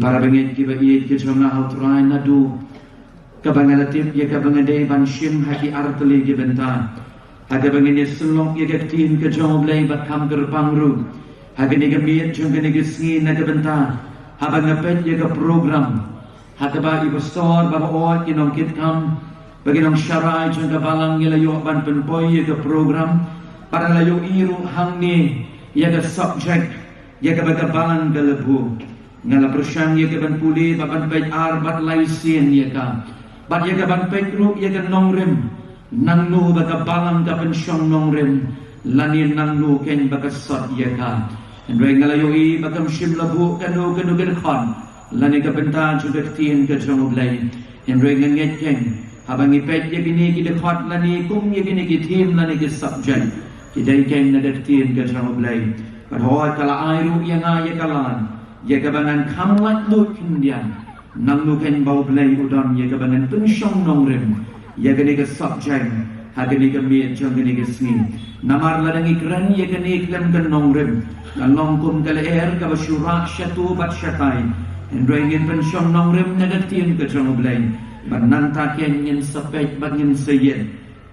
Para bangit kiba iit ke jomna hautrai nadu kabangalatip ya kabangade banshim haki artali ke benta aga bangin yesulong ya tin ke joblay batkam gerbangru aga ni gamiet jong ni gisni na ke benta habang ngapet ya ke program hataba ibostor baba oat kinong kitkam baginong syarai jong kabalang ilayo ban penpoy ya ke program para layo iru hangni ya ke subject ya ke bagabalan galebu ngala persyang ya ke ban puli baban pej arbat laisin ya ka bat ya ke ban pej ru ya ke nongrem nang nu bagabalang ka pensyong nongrem lani nang nu ken bagasot ya ka andoi ngala yo i bagam shim labu kanu kon lani ka benta juga tien ke jongoblai andoi nganget ken habang ipet ya gini ki dekat lani kum ya gini ki tim lani ki subject kidai ken na tien ke jongoblai but hoy kala airu ya nga ya kalan ya kabangan kamlat lut kindian nang nuken bau blai udon ya kabangan pensyong nongrem ya gani ke subject hagani ke miet jong gani ke sni namar ladang ikran ya gani iklan ke nongrem nalong kum kala er ka basyura syatu bat syatai endroingin pensyong nongrem nagatien ke jong blai bananta ken yen sepet bat yen seyet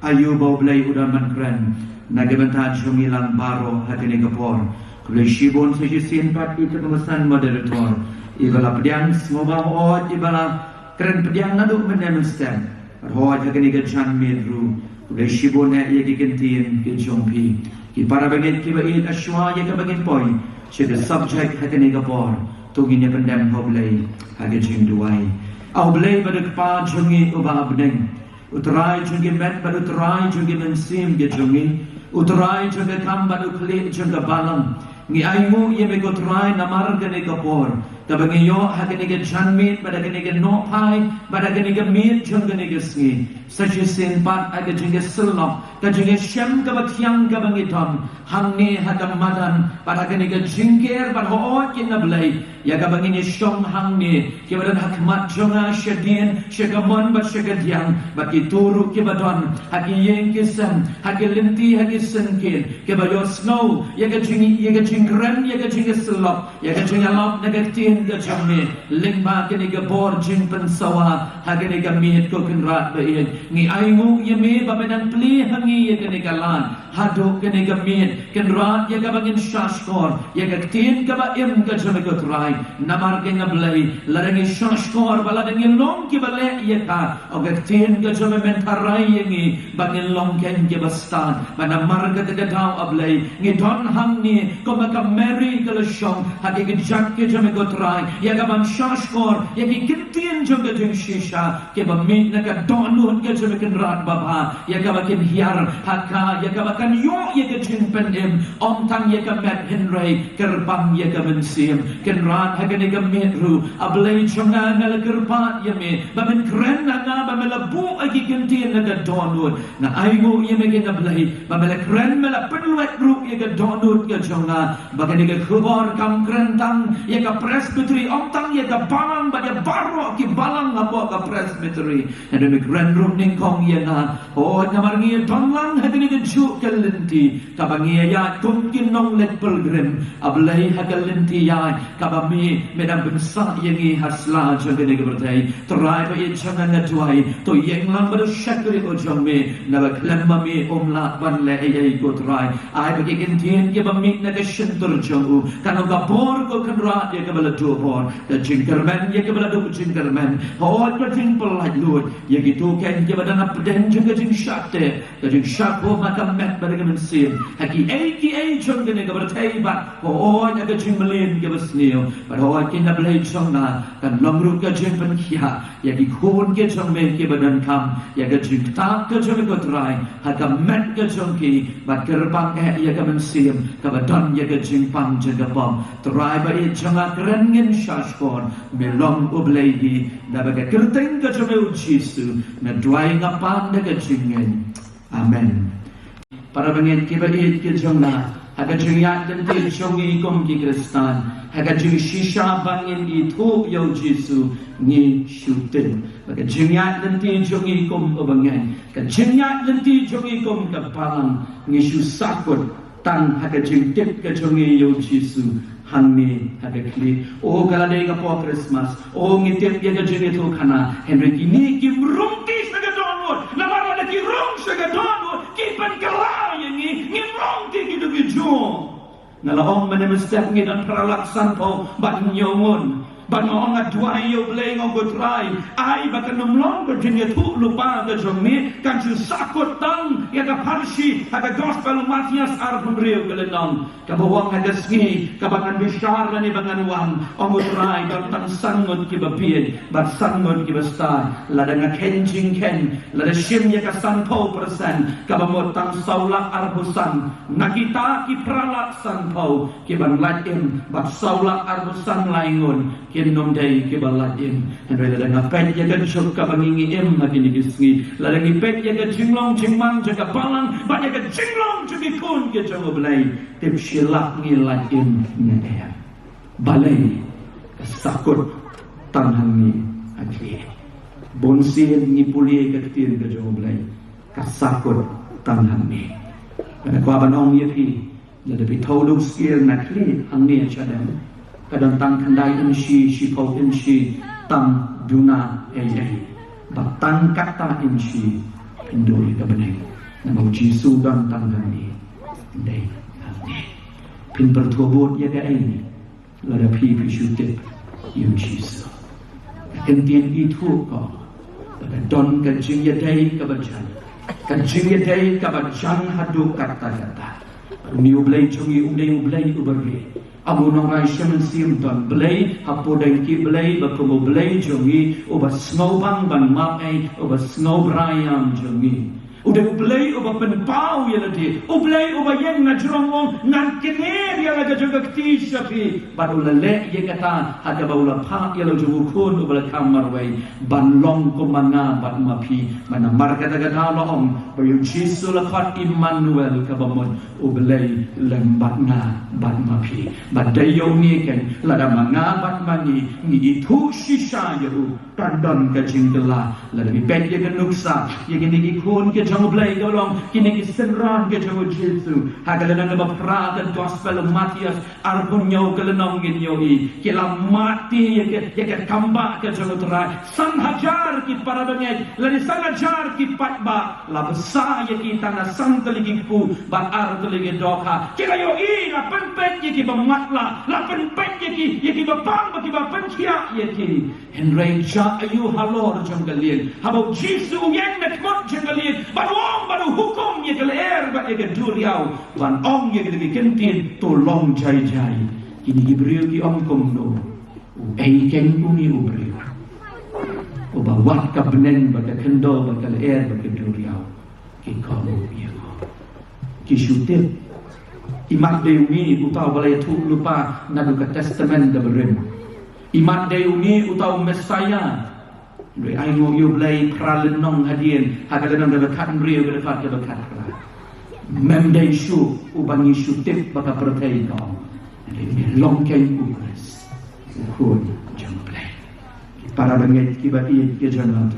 ayu bau blai udon man kran nagabanta jong ilang baro hagani ke por Kulai shibon sa simpat itu kemesan moderator. Ibala pediang semua hot ibala keren pediang nadu menemuskan. Hot hagani gajan medru. Kulai shibon ya ia kikentin kijompi. Ki para bangit kibaid aswa ya kabangit poy. Sida subject hagani gapor. Tugin ya pendam hoblay hagajing duai. Hoblay badak pa jungi uba abdeng. Utrai jungi met bad utrai jungi mensim gejungi. Utrai jungi kambad ukli jungi balang. Ngi aimu ye me gotrai namar gane kapor kabangi yo hagane ge janmit pada gane ge no pai pada gane ge mit jong gane ge sni sachi sin pat aga jinge selok ka jinge syam ka bathyang ka bangi tom hamne hadam madan pada gane ge jingker pada ho ki nablai ya ka bangi ni syom hamne ke badan hakmat jonga syadin syagamon bat syagadiang baki turu ke badon hagi yeng kisam hagi linti hagi senkin ke bayo snow ya ka jingi Keren ya ke jing selop ya ke jing alop negatin ke jamne lingba ke ni ke bor jing pensawa ha ke ni ke mit ko kenrat be ngi aimu ye me ba benang pli hangi ye ke ni ke lan hado ke ni ke mit kenrat ya ke bangin shashkor ya ke tin ke ba im ke jame ko trai namar ke ngablai larangi shashkor bala dengin long ke bale ye ka o ke tin ke jame mentarai ye ngi bangin long ken ke bastan bana mar ke te dau ablai ngi don hangni ko ka Mary kalashong hagi ke jak ke jame gotrai ya ga ban shashkor ya ki kitien joga jeng shisha ke ba mit na ka donut ke jame ken rat baba ya ga ba ken hiar haka ya ga ba kan yo ya ke jeng pendem om tang ya ga met henry kerbang ya ga mensim ken rat haga ne ga metru ablai chonga na kerpat ya me ba men kren na ba me labu agi kitien na ga donut na aigo ya me ke ablai ba me kren me la penwet group ya ga donut ke chonga Bagan ika kubor kam kerentang ya ka presbytery omtang ya ka balang baga baro ki balang apo ka presbytery and mi grand room ning kong ya na o namar ngi donlang hadini ka ju kalenti ka bangi ya tumkin nong let pilgrim ablai hakalenti ya ka bami medam bensa yangi hasla jagani ka bertai trai ba ye changa na tuai to yeng lam ba shakri o jome na ba klamma mi omla ban le ay ko trai ai ba ki kentien ke bami na ka terjauh karena gabor ko kenrat ya kebala dua bor dan jingkerman ya kebala dua jingkerman hot ko jing pelaj lut ya gitu kan ke badan apden juga jing syakte dan jing syakbo makam met badaga mensim haki aka jong gene ke bertaibat hot ya ke jing melin ke besnio pada hot ke na blai jongna kan lomru ke jing penkia ya ki khon ke jong me ke badan kam ya ke jing tak ke jong ko trai hakam met ke jong ki bat kerbang ya ke mensim ke badan ya ke jimpang jagapam terai ba i janga kerengin shashkor melong ublehi na baga kerteng ka jame ujisu na duai ngapan daga jingen amen para bangin ki ba i ki janga aga jingya dan ti jongi kom ki kristan aga jing shisha bangin i thu yo jisu ni shuten baga jingya dan ti jongi kom obangan ka jingya dan ti jongi kom ka palang ni shu sakot tang haka jing tet ka jongi yo jisu hangni ada kli o galade ga po Christmas o ngitip ya ga jenge tu kana Henry kini ki rungki saga donwo namara da ki rung saga donwo ki pan kala yangi ngimrong ki du ki jo ngala ong menemestek ngidan peralaksan po bat nyongon ban ong adwa yo bleng ong gotrai ai bakan nomlong ko jenge tu lupa ga jongmi kan ju sakot tang ya ga parsi aga gospel Matias arpun rio gelenong ka bawang ada sni ka bakan bishar ni bangan wang ong gotrai dan sangon ki babien bat sangon ki basta ladanga kenjing ken lada shim ya ka sanpo persen ka bamotang saulak arbusan nakita ki pralak sanpo ki ban latin bat saulak arbusan laingon nom dai ke baladim andai la ngapet ya kan syuk ka bangingi em lagi ni gisngi la ngi pet ya kan jinglong jingmang jaga balang ba ya kan jinglong jugi kun ke jango belai tip silak ngi ladim ne balai sakut tanhan ni akli bonsin ni puli ke tin ke jango belai kasakut tanhan ni pada kwa banong ye pi la de bitoduk skill nakli angni chadam kadang tang kandai insi pau insi tam duna batang kata insi indoi ka beneng nama Jisu dan tanggani indai pin pertuabot ya ga ini lada pi syutip yung Jisu kentian itu ko lada don ka jing ya dai ka bajan ka jing ya dai ka bajan hadu kata ni ublai chungi ublai uberge Abu nongai shaman sim don belai hapo dengki belai bakumo belai jongi oba snow bang ban mapai oba snow brayam jongi udah belai oba penpau ya ladi belai oba yang najrongong nan kener ya laga juga ktisha pi baru lele ya kata ada baula pa ya lo jongu kun oba kamar wai ban long ko mana ban mapi mana marga daga dalong bayu Jisu lakat Immanuel kabamon belai lembatna ban mapi badayo ni kan lada manga bat mani ni itu sisa yaru tandon ka jingla lada mi bet ya nuksa ya gini ikun ke jango blai golong kini ki senran ke jango Jisu hagala na bapra dan gospel Matias arpun nyau kelenong ngin yoi kila mati ya ke kamba ke jango terai san hajar ki para bengai ladi san hajar ki patba la besar ya ki tanah san teligiku bat ar teligi doka kila yoi la penpet ya ki bamatla la penpet ya ki bapang ki bapentia ya ki Henry ja ayu halor janggalien habau Jisu yang nak mot janggalien baru hukum ya keler ba ya duriau ban ong ya ke kentin tolong jai kini gibriu ki ong komno ei ken umi ubriu oba wat ka benen ba ka kendo ba ka ler ba ke duriau ki kono ya ki syutip imat deuni utau balai tu lupa nadu ke testament da berim imat deuni utau Mesaya doi aingo yo blai pralenong hadien hagalenong da bekat rio ke dekat ke bekat mem dei shu ubangi syutip baka pertai kau long kai ukres ukun jam blai para banget kibati ke jalan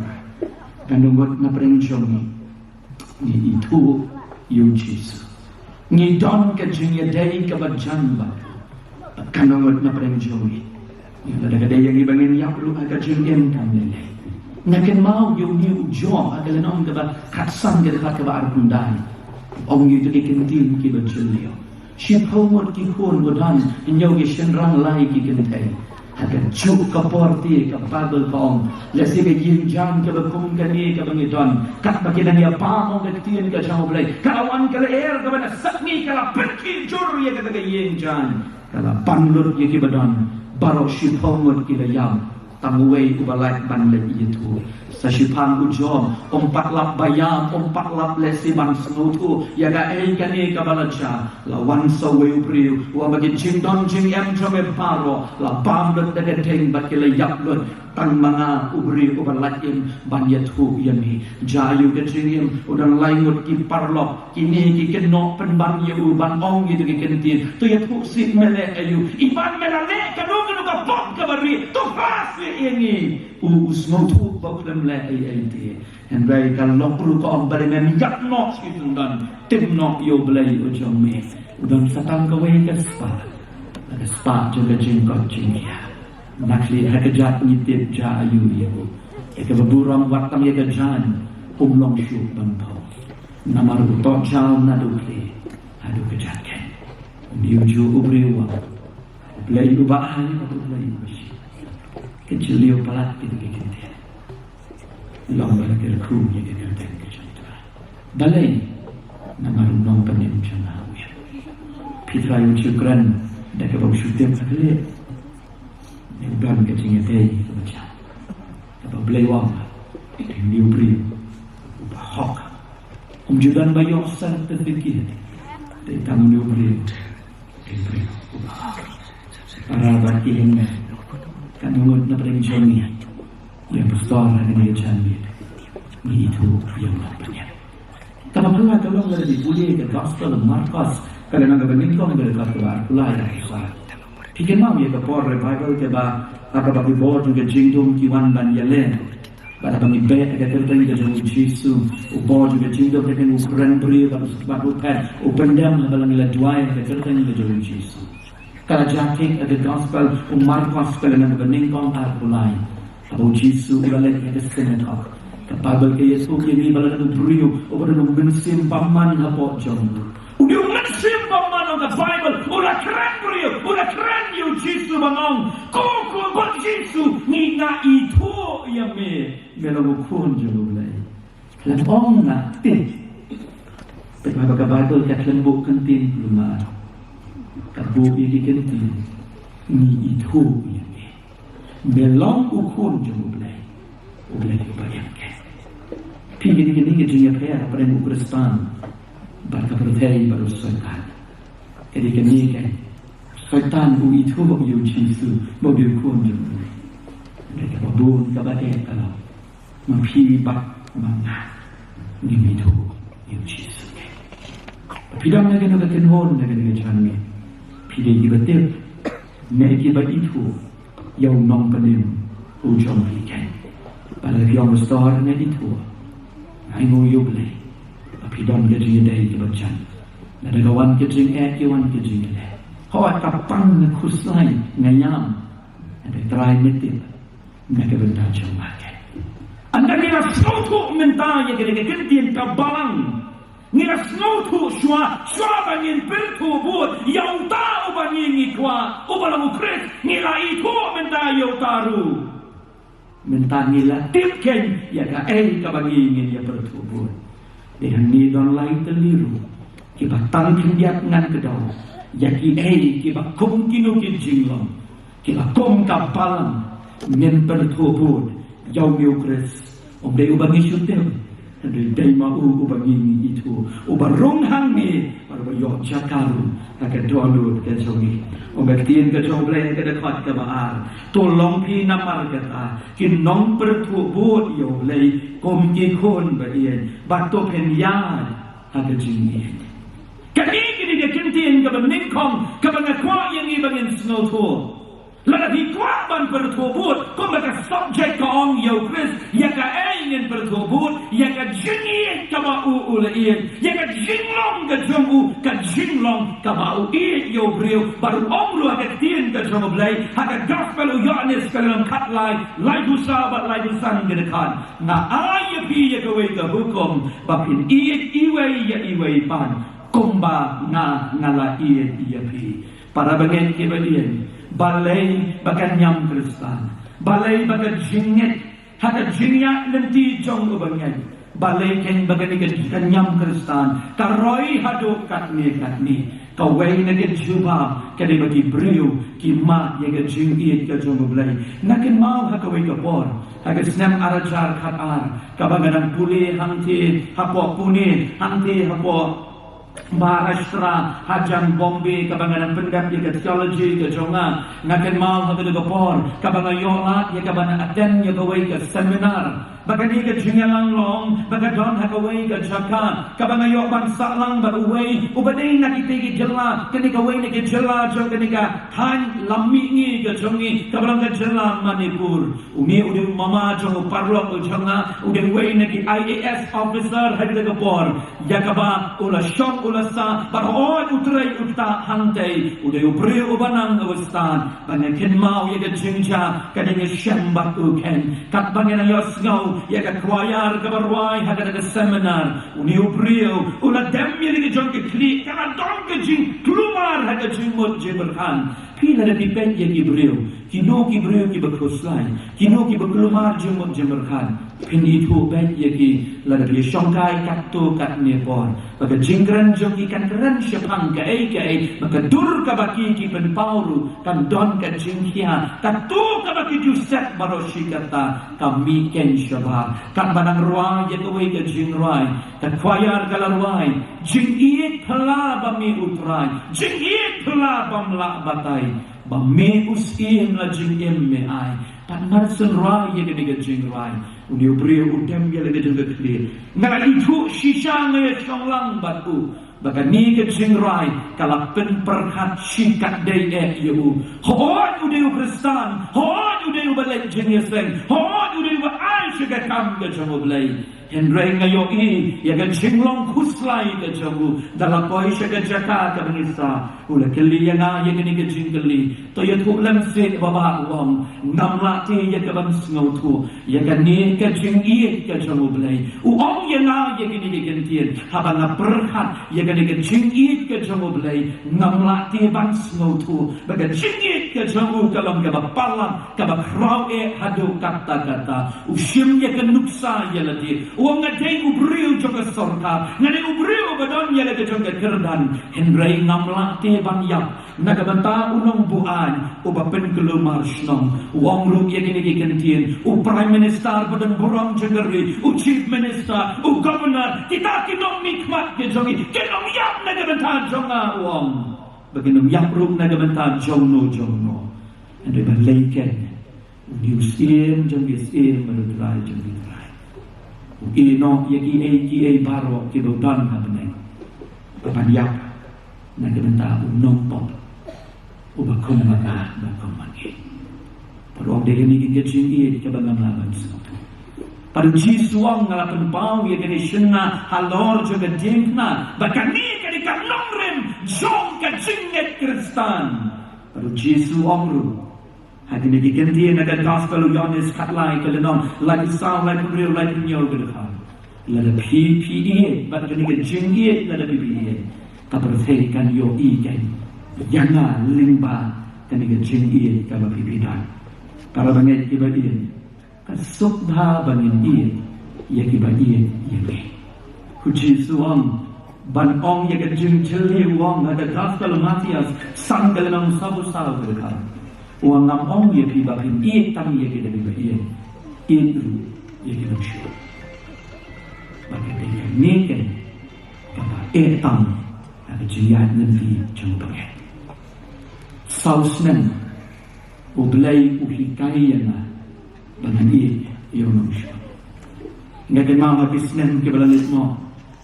kanungot na prengchong ni itu yung Jisu ni don ka jingya dai ka bajan ba kanungot na prengchong ni ada yang ibangin yak lu aga jingem kan lele nakin mau yung ni ujom aga lenong ka ba katsan ka ka ba arbundai ong yu ki kentin ki bajulio ship homot ki khon godan inyo ki shenrang lai ki kentai aga chuk ka porti ka bagel kong lesi ke yin jan ka bakum ka ni ka bangidon kat bakinan ya pamong ka tin ka jang blai kawan ka air ka bana sakni ka perki jur ya ka yin jan kala panlut ye ki badan baro ship homot ki layam tamuway ubalak ban lagi itu sasipang ujom ompat lap bayam ompat lap lesi ban senutu yaga kani kabalacha lawan sawe upriu wa bagi jingdon jing em jome paro la pam lut de teng bakile yap lut tang manga ubri ubalakin ban yatu yami jayu ke jingim udan laingut ki parlop kini ki kenok penban ye uban ong gitu ki kentin tu yatu sit mele ayu iban melale kadung ka pok kabari tu fasi ini usmo tu baklam la ai Henry kalau perlu ko ang bali men yak no gitu dan tim no yo blai ujome udan satang ka we ka spa Ada spa juga jengkot jengkia. Nakli hakajat nitip ja ayu ibu. Eka berburang watang eka jan. Umlong syuk bangpau. Namaru tok jauh nadukli. Adu kejatkan. Uju ubriwa. Belai ubahai atau belai ubasi. Kecilio palat kita kekente. Long balakir krunya kekente kejatkan. Balai. Namaru nong panim janawi. Pitra yung syukran. Daka bau syutim sakali. Yang ban kecingnya teh macam. Apa belai wang. Yang diubri. Ubahok. Judan bayok sang terfikir. Dari tamu diubri. Diubri. Ubahok. Para bakilingan kan nungod na perinsyonnya yang bersuara dengan janji itu yang namanya kalau Allah tolong dari boleh ke gospel Markus kalau nak begini kau nak dekat keluar ya pikir mau ya ke por revival ke ba apa bagi bor juga jingdom kiwan ban yalen pada bagi bet ke tertentu ke jauh Yesus bor juga jingdom dengan ukuran beri baru kan upendam balang ladwai ke tertentu ke jauh Yesus. Kalau jangkik ada gospel Markus kalau nak berningkong arulai, abu Yesus ulalek ada senator. Kapabel ke Yesus kini balan tu beriu, obat tu mensim paman hapok jom. Udah mensim paman orang Bible, udah keren beriu, udah keren Yesus bangong. Kau buat Yesus ni na itu yang melalu kun jumulai. Lembong nak tin. Tapi Bible kat lembuk kentin belum. Kabu ini kenti ni itu yang belong ukun jumulai ulai bayangkan pilih ini kejinya pera pada Kristen barka percaya baru setan jadi kini kan setan itu yang Yesus mobil kun jumulai mereka babun kabatet kalau mempi bak mana ni itu yang Yesus pidam lagi nak kenhon dengan jangan pilih betul, mereka itu yang non penim ujung ikan. Pada yang besar itu, aingu yuble, tapi dom kecing dari kebacan. Ada kawan kecing kawan kecing le. Hawa tapang kusai ngayam, ada try metit, mereka bertajam makan. Anda kira suatu mental yang kita kentian kabalang. Ngira snotu shwa bangin pertu bud yau ta ubangin ikwa ubalang ukris ngira itu menta yau taru menta nila tipken ya ka ka bangin ya pertu bud dengan ni don lai teliru kiba tangkin diat ngan kedau ya ki kiba kum kinu ki jinglong kiba kum kapalang ngen pertu bud yau mi ukris dei ubangin syutem dari mau ubangin itu ubarong hangi baru bayok jakaru akan download ke songi obaktiin ke cobleng ke dekat ke baar tolong pi namar kata kinong pertubuh yo lei kom ki kon baien bato pen ya ada jinni kini ke kentin ke beningkong ke bangakwa yang ibangin snow to Lagi kuaban bertubut, kau mereka subjek ke orang Yukris, yang ke ingin bertubut, yang ke jengit ke bau ulain, yang ke jinglong ke jemu, ke jinglong ke bau iit Yubriu, baru orang lu agak tien ke jemu belai, agak gospel Yohanes ke dalam kat lai tu sahabat, lai tu sang ke dekat. Nah ayat pi ya kewe ke hukum, bapin iit iwei ya iwei pan, kumba ngala iit iya pi. Para bagian kebalian. Balai bagan nyam Kristen, balai bagan jingit, hada jingyak nanti jong ubangan. Balai ken bagan ikan nyam Kristen, karoi haduk katni, kawai nagen jubah, kade bagi beriu, kimat yang jingit ke jong balai. Naken mau hakawai kapor, haga senam arajar katar, kabangan pulih hangti hapo punin, hangti hapo Maharashtra, Hajang Bombay, kabangan pendap ya teologi ke jonga, ngaken mau haga degapor, kabangan yolat ya kabangan aten ya kawai ke seminar, baga ni ke jingalang long, baga don hakawai ke jaka, kabangan yo bangsa lang baruway, ubadai na kitigi jela, kani kawai na ke jela jo kani ka han lamingi ke jongi, kabangan ke jela Manipur, umi udah mama jong parlok ke jonga, udah way na ki IAS officer haga degapor, ya kaba ula shong Jong ulasa barhoy utray uta hangtay uday ubre ubanang awastan bangan ken mau yaga jingja kadinga syambat uken kat bangan ayos ngau yaga kwayar kabarway hagada seminar uni ubriu ula demya liga jong ke kli kana dong ke jing keluar haga jingmot jeberkan pila da dipen yagi ubriu kino ki ubriu ki bakuslai kino ki bakelumar jingmot jeberkan pini tu ben yagi lada dia syongkai katu kat nepor maka jingran jogi kan keren syapang ka ai maka dur ka baki ki pen pauru kan don ka jingkia katu ka baki juset baroshi kata kami ken syaba kan banang ruai ya kawai ka jingrai kan kwayar kalarwai jing iet pala bami utrai jing iet pala bamla batai bami usim la jing me ai kan marsen rai ya ka jingrai uni ubriu udem ya lagi jengga kli ngalai tu shisha ngai chonglang batu baka ni ke jingrai kala pen perhat shikat dai yu hoi udeu kristan hoi udeu balai jengeseng hoi udeu ai shiga kam ke jomoblai Hendrai ngayo ya kan jinglong kuslai ke jamu dalam poi shiga jaka ka bangisa ula keli yang ya ni ke jingli to ya tu lam se baba wong namla ti ya ka bang ngau tu ya kan ni ke jingi ke jamu blai u ong ya ya ni ke gentian haba na perhat ya kan ni ke jingi ke jamu blai namla ti bang ngau tu baga jingi ke jamu kalam ka bapalang ka bakrau hadu kata ushim ya kan nuksa ya lati uang ngadai ubriu juga sorka ngadai ubriu badon ya lagi juga kerdan hendrai ngamla te bang yap naga banta unong buan uba pen kelumar snong uang ruk ya gini gentien u prime minister badan burang jengeri u chief minister u governor kita kinong nikmat ke jongi kinong yap naga banta jonga uang baginong yap ruk naga banta jongno hendrai balaiken news im jengis im berutrai jengi ino yaki baro ki bodan ha beneng papanyak na gementa unong pop ubakom maka bakom magi parong de ni ki jing ka bangam laban satu pada jisuang ngalapan pau ya gani shenna halor juga dingna bakani kadi kanongrem jong ka jinget kristan pada jisuang ru hadi ni ganti naga gospel Yohanes katlai kelenong lagi sound like real like nyo gedha la PPE bat ni ke jingie la PPE ka perthei kan yo i kan yanga lingba kan ni ke jingie ka PPE dan para bangai ki badien ka subha bangin i ya ki badien ya ke kuji suang ban ong ya ke jing chili wong ada gospel Matias sang kelenong sabu sabu gedha uang ngam ye pi bapin ie tam ye ke dabi ie itu ye ke dabi bagi dia ni kan kata tam ada jiat nanti jeng banget sausnen ublai uhikai yana bangan ie yo manusia ngaken mau habis nen ke balalis mo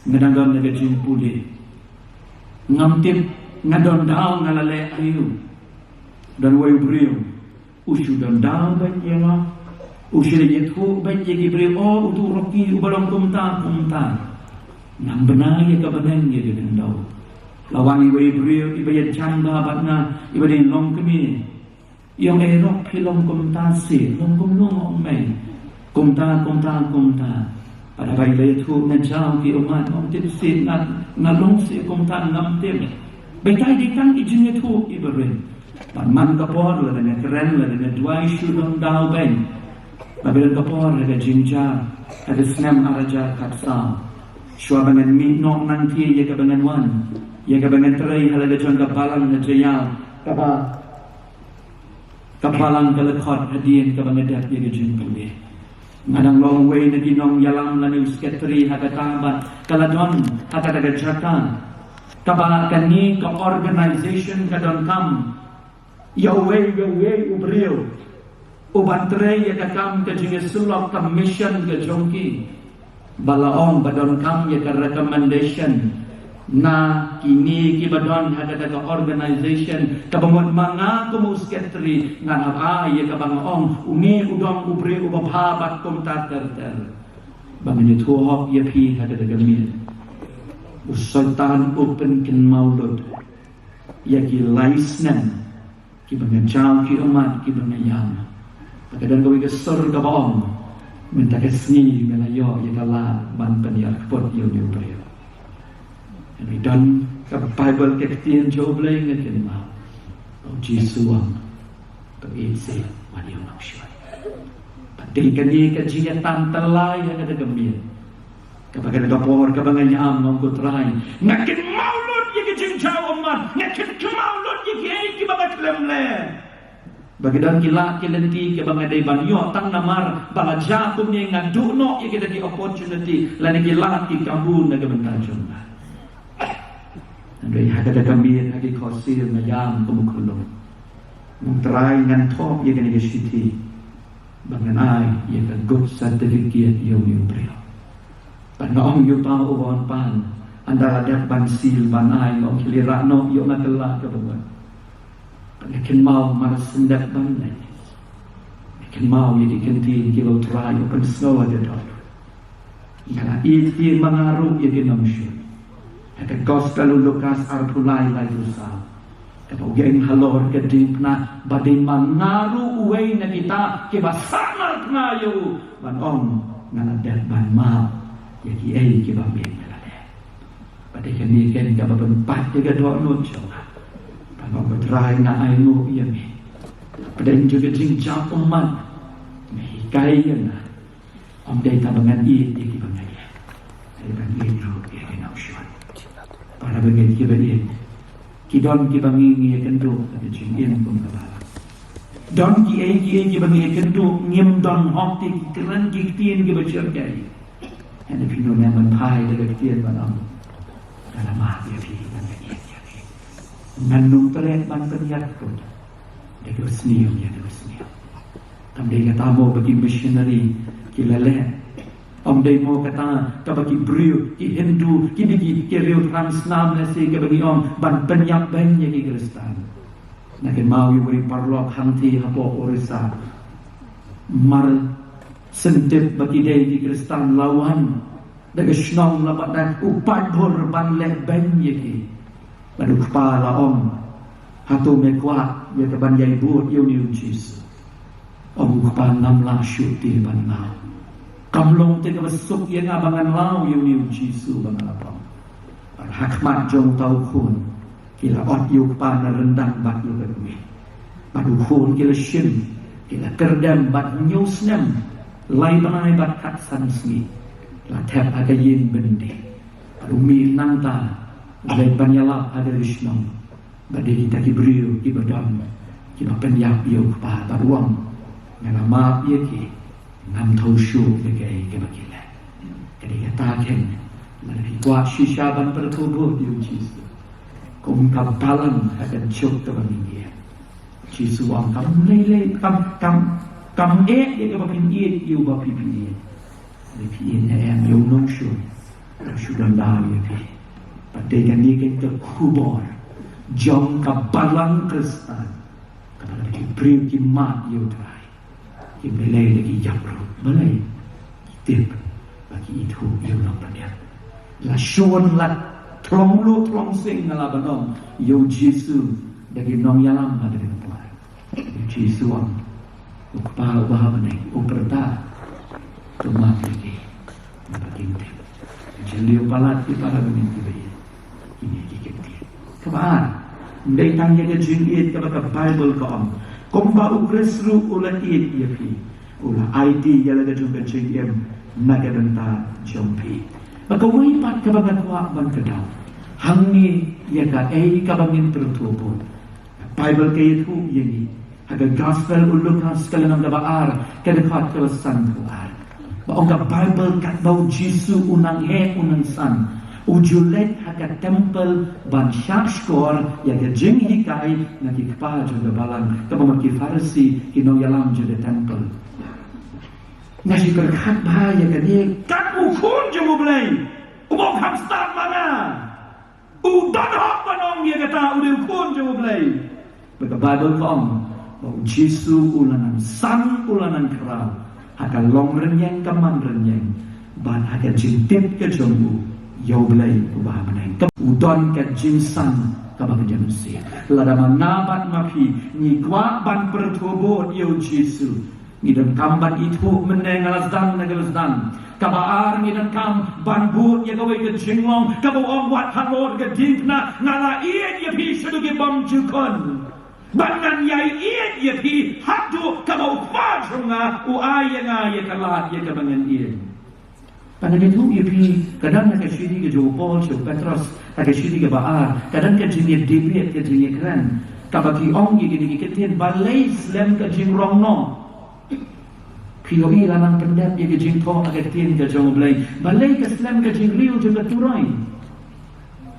ngadangam naga jing puli ngamtip ngadon daun ngalale ayu dan way brio usu dan daun banyak usu lagi tu banyak brio oh utu roki ubalong kumta nang benar ya kabanan ya dengan daun lawangi way brio ibayat canda batna ibadat long kami yang erok pilong kumta si long mai kumta pada bayi tu ngajau ki umat om tip si ngalong si kumta ngam tip betai dikang izinnya tu ibarat man kapor la dengan keren la dengan dua isu dong dau ben babil kapor la jinja ada senam araja kapsa shua bangan mi no nanti ya ka bangan wan ya ka bangan terai halaga jon kapalang na jaya kapalang kalakot hadien ka bangan dak ya jin pule ngadang long way na dinong yalang la news ketri hakatabat kaladon hatadaga jata kabalakan ni ka organization kadon kam Yahweh ubriu ubantre ya kakam ke jinges sulok kam mission ke jongki balaong badon kam ya ka recommendation na kini ki badon hada ka organization kabangon mga kumusketri nga apa ya kabangon uni udong ubriu ubabhabat kum tater bangin tuhok ya pi hada ka min Usultan open kin maulud. Yagi laisnem. Ki bangajal ki umat ki bangayam. Pagkadan gawi ka surga baong. Minta kesni melayo yakala ban paniar pot yo yo prayo. And we done ka Bible kektian joblay ngakin ma. O Jisuang. Pag-iisip mali yung aksyon. Pati kani ka jiya tantalay ang nagagamit. Kapag nagapor ka ba nga niya ang kutray. Ngakin maulod yung kajingjaw umat. Ngakin kumaulod yung kiyay kibagatlemle. Bagadan kila kilenti ke bangadai banyo tang namar balaja kum ni ngaduno ye kita di opportunity lani kila ki kabu naga bentajong. Andai hakada kami hagi khosir mayam kumukulong. Mutrai ngan top ye kani gesiti. Banganai ye ka good certificate yo yo brio. Panong yo pa uwan pan anda ada bansil banai no kilira no yo natela ka bawa. Pagkakin mau maras sendak banai. Pagkakin mau jadi kentin kilo terayu pen snow ada dulu. Karena itu mengaruh jadi namsyur. Ada gospel Lukas arpulai lai dosa. Kata ugeng halor kedip na badai mengaruh uai na kita kebasanar penayu. Ban om ngaladat ban mau jadi ai kebambil ngaladat. Badai kini kan kababan pat jaga doa nunjuk. Kalau berderai na ainu ia mi, pada juga jingjang umat, mi kaya na, dai tabangan i di kibangaya, dari bangin ru ia kenau syuan, para bangin kibangin, kidon kibangingi ia kendu ada jingin pun kabala, don ki kibangin ia kendu ngim don hokti keren kiktian kibacerkai, yang pinu nyaman pai dari kiktian banam, dalam hati ia Nganung terek ban peniat pun dia bersenium ya dia bersenium. Kamdai kata mau bagi missionary kilale. Kamdai mau kata bagi beliau ki Hindu ki bagi kiriu transnam nasi ke bagi om ban peniat banyak ki Kristen. Nakin mau yu beri parlok hanti hapo orisa. Mar sentip bagi dia ki Kristen lawan. Daga snong labat dan upat bor ban leh banyak ki. Pada kepala om hatu mekuat dia kebanjai buat yo ni Jesus om kepala nam la syuti ban lau kamlong te kebesuk yang abangan lau yo ni Jesus bangan apa hakmat jong tau khun kila ot yo kepala rendang bat yo kami padu khun kila shin kila kerdam bat nyusnem lai banai bat kat sansmi la tap aga yin bende padu mi nang ta Dari banyalap ada Vishnu, badai kita kiberiu kibadam, kita penyap yo kepada ruang, yang maaf ye ki, ngam tahu syu kegai kebakila. Jadi katakan, lalu kuat shishaban bertubuh di Jesus, kum kapalan akan cuk kebangian. Jesus wang kam lele kam dia kebakin ye yo bapipi. Lepi ini yang yo nong syu, sudah dah ye ki. Pada yang ini kita kubur jom kabalang Kristen kalau lagi beri kimat yudrai yang belai lagi jabru belai tip bagi itu yudang banyak la syuan la trong lu trong sing ngala banong yu Jisu dari nong yalam ada di tempat Jisu ang ukpa ubah banay uperta tumak lagi baging tip jeliu palat di para beninti bayi ini dikit-dikit. Kebaan, dari tanya ke jingit kepada Bible kaum. Komba ukresru ulah it yapi, ulah ID yang ada juga jingit naga denta jompi. Maka wipat kebangan kuat ban kedau. Hangi ya ka kabangin tertutup. Bible ke itu ini. Ada gospel ulukan sekali nang dabar kedekat ke san kuat. Baong Bible kat bau Jisu unang unang san. Ujulet haka temple ban syakskor yang jeng hikai nanti kepala juga balang kemamaki farsi kino yalam juga temple nasi berkat bahaya kan dia kat ukun jemu belai umok hamstar mana udan hak manong dia kata udah ukun jemu belai bagi Bible kong bau Jisu ulanan san ulanan kerau haka long renyeng keman renyeng ban haka jintip ke jombu Yau belai ubah meneng udon ke jinsan kabang manusia lada mangabat mapi ni kwa ban pertubo yo Jesu ni dan kamban itu meneng alasdan nagalsdan kabaar ni dan kam ban but ya gawe ke jinglong kabau wat halor ke dinkna ngala iet ya pi sedugi bom jukon bangan yai iet ya pi hadu kabau kwa junga u ayanga ya kalat ya kabangan iet. Pada itu ia pi kadang nak syiri ke Jo Paul, Jo Petrus, ada syiri ke Baar, kadang ke jenis David, ke jenis keren. Kabaki ong ye gini kiten balai Islam ke jing rong no. Pioi lanang pendap ye ke jing to agak tin ke jong balai. Balai ke Islam ke jing riu juga turai.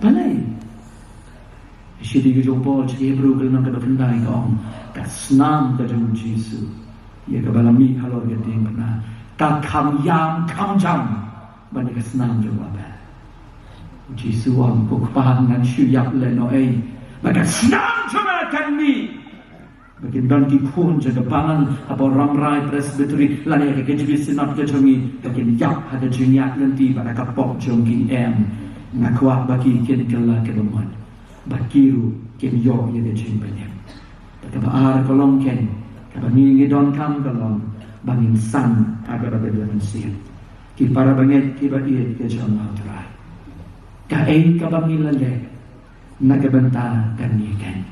Balai. Syiri ke Jo Paul, Je Hebrew ke nang ke pendai ke ong. Ka senam ke jong Jesu. Ye ke balami halor ke tin pernah. Ka kam yam kam jam. Bani ke senam juga apa? Jesu ang kukpahangan syuyap leno ay. Bagi senam juga kami. Bagi dan kikun jaga pangan apa ramrai presbytery lani ke kejbi sinat ke jongi. Bagi yap ada jenyak nanti pada kapok jongi ngakwa bagi kin kala ke bemon. Bakiru kin yo ye de jing penyem. Bagi baar kolong ken. Kabani ngidon kam kolong. Bangin san agar ada manusia. Ki para banget ki bagi ke jong terai. Kain kabangilale nagabanta kanikan.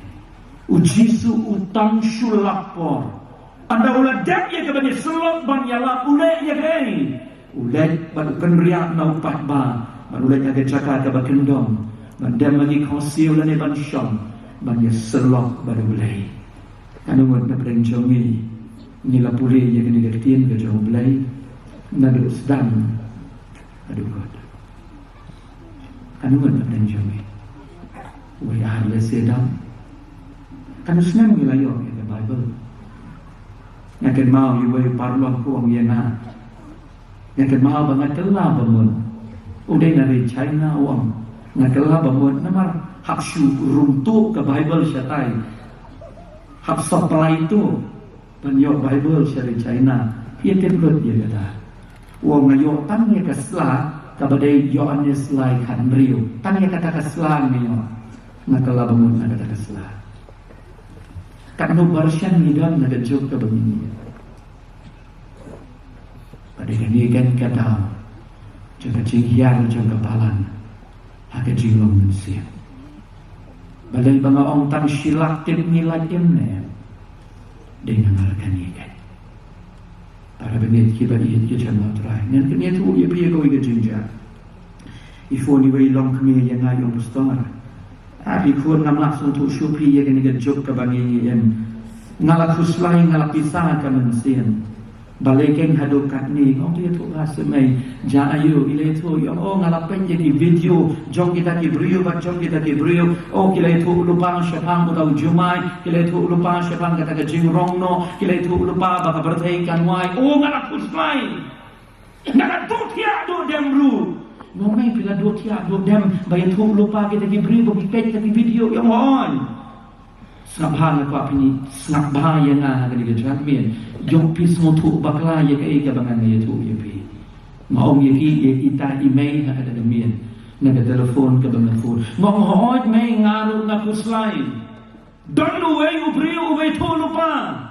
Ujisu utang sulapor. Anda ulah dek ya kabani selok bang yala ulek ya kai. Ulek baru kenriak na upat ba. Baru ulek agak cakap kabakendong. Bandam lagi kongsi ulane ban syom. Ban ya selok baru ulek. Kanungut na berenjongi. Nila pulih ya kini gertiin ke jong ulek. Nadu sedang. Aduh God. Kanungan pada jami. Wai ahli sedang. Kanu senang milayo ke Bible. Yakin mau iwai parlong kuang yana. Yakin mau banget telah bangun. Udah dari China uang. Ngakela bangun namar hak syu runtuk ke Bible syatai. Hak supply itu banyak Bible dari China. Ia template dia kata. Uang ngayo tanya ke selah kabadai Yohanes lai kan riu tanya kata ke selah ni yo nakala bangun ada kata selah tak no barsyan nidam ada jok ke begini pada ini kan kata jaga jinghiar jaga palan agak jinglong manusia balai banga ong tang silak tim nilai imne dengan alkan ikan para benit kiba iit ke jama trai nan kenya tu ye pia go ke jinja ifo ni wei long kami yang ayong pastor abi kun nam langsung tu syupi ye kene ke jok ke bangi yen ngalak huslai ngalak pisah ke mensin balekeng hadokat ni oh dia tu rasemai ja ayu ile tu yo oh ngalak pen jadi video jong kita ki brio ba jong kita ki brio oh kila itu lupa syapang utau jumai kila itu lupa syapang kata ke jing rongno kila itu lupa ba berthai kan wai oh ngalak huslai ngalak tu tia do demru ngomai bila do tia do dem ba itu lupa kita ki brio ba pet kita ki video yo on snap hang ko apini snap bahaya nga ga diga jamien yung pismo tu bakla ye kai ka bangan ye tu ye pi maong ye ki ye ita email ha ada mien na ga telefon ka bangan phone mong hoy mai ngaru na kuslai don no way ubri uwe tu lupa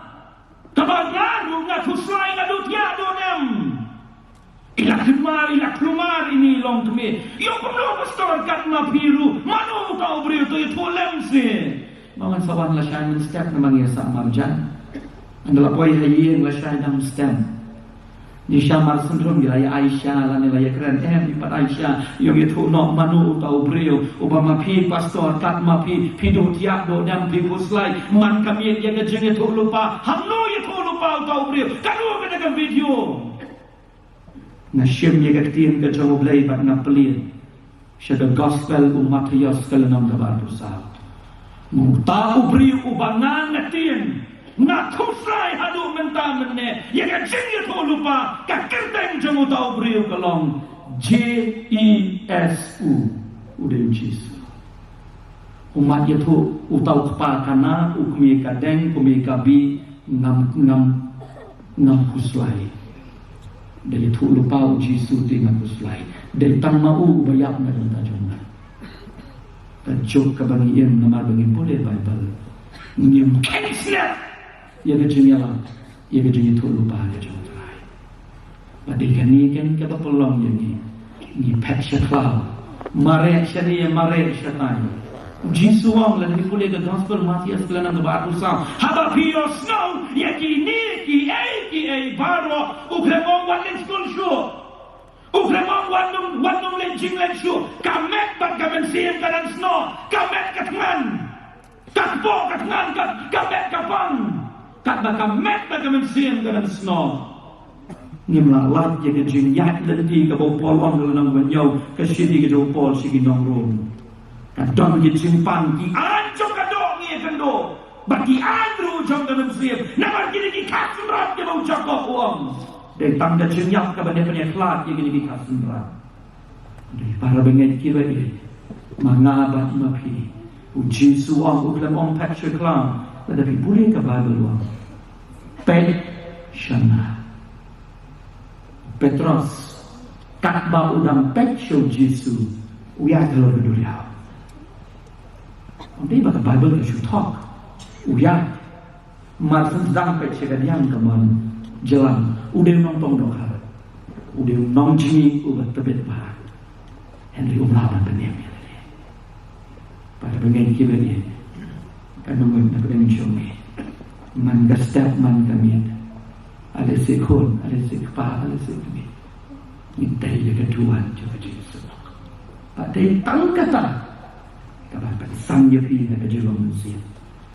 kabangan nga kuslai na dutia do nem ila klumar ini long tme yo kumlo pastor kat ma piru manu ka ubri tu itu lemse Mangan sawan la shay men step na mangyay sa marjan. Andala po ay hayin la shay dam stem. Di siya marsundrom gila ya Aisha la nila ya keren ipat Aisha yung itu no manu tau brio uba mapi pastor kat mapi pido tiap do dam pi puslay man kami yang ngejeng itu lupa hamno itu lupa tau brio kanu ka dagang video na siyem ya gatiin ka jawo blay bat na pelin siya the gospel Matthias kalanam kabar sa Tahu beri ubangan natin na kusay hadu mentamene yang jingit ho lupa kakirteng jamu tahu beri kalong JESU udah Yesus umat itu utau kepakana ukmi kadeng kumi kabi ngam kuslai Dari tu lupa Jisu dengan kuslai. Dari tang mau bayap na dong tajong. Tajok ka bangian namar bangin boleh Bible. Ngim kensnya. Ya kejunya lah. Ya kejunya tu lupa ke jong terai. Badai kani kan kita pelong yang ni pet syaklau. Mare syari mare syatai. Jisu ang lan ni boleh ke gospel Matias kelan ng batu sam. Haba pio snow yakini ki baro ukremong wanin school show. Ukremong wanung lenjing lenshu. Kamet bat kamen siang kanan snow. Kamet katangan. Katpo katangan kamet kapang. Kat ba kamet bat kamen siang kanan snow. Ngimla lat ye ke jing yak lenti ka bo polong nang banyau ka sidi ke do pol sigi nong rom. Kadang ye simpang ki anjok kadong ye kendo. Bagi Andrew jong dalam siap. Namar kini ki kasrat ke bau cakap uang. Dan tanda cenyak ke benda penyaklat ye kini ki kasrat. Dari para bengen kira ye. Mangabat mapi. Uji suang uklam om Patrick Lam. Tetapi boleh ke Bible uang. Pet Shana. Petros. Katba udang pet show Jisu. Uya kalau berdua. Dia baca Bible ke talk. Uya marsen sedang pet sekalian keman jalan. Udah nonton dokar. Udah nongji ubat tebet bah. Henry umlawan penyemil. Pada pengen kira dia. Kan nunggu nak dengan syumi. Man gastap man kami. Ada sekon, ada sekpa, ada sekmi. Minta dia keduan coba Yesus. Ada tangkatan. Kapan sang ye pi na kajulong siya.